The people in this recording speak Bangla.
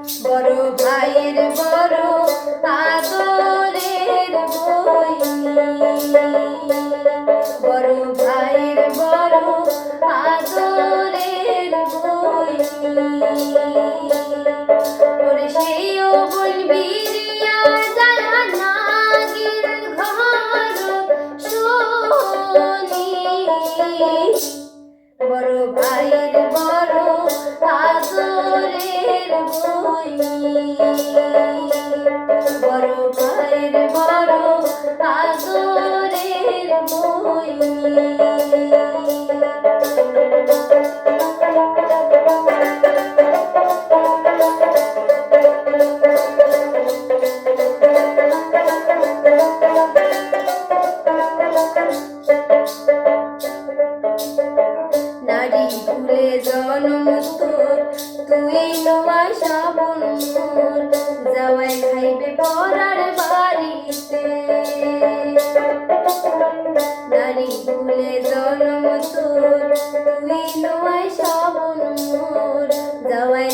বড় ভাইয়ের বড় আদরের বই, বড় ভাইয়ের বড় আদরের বই। ওরে সেইও বলবি রিয়া যারা নাগির ঘর শুনি, বড় ভাইয়ের বড় আদরের বই, বড় ভাইয়ের বড় আদরের বই। নারী কুলে জন্ম তোর, তুই নোয়া শ্রাবণ মোর, জামাই খাইবে পরার বাড়িতে। নারী কুলে জন্ম তোর, তুই নোয়া শ্রাবণ মোর, জামাই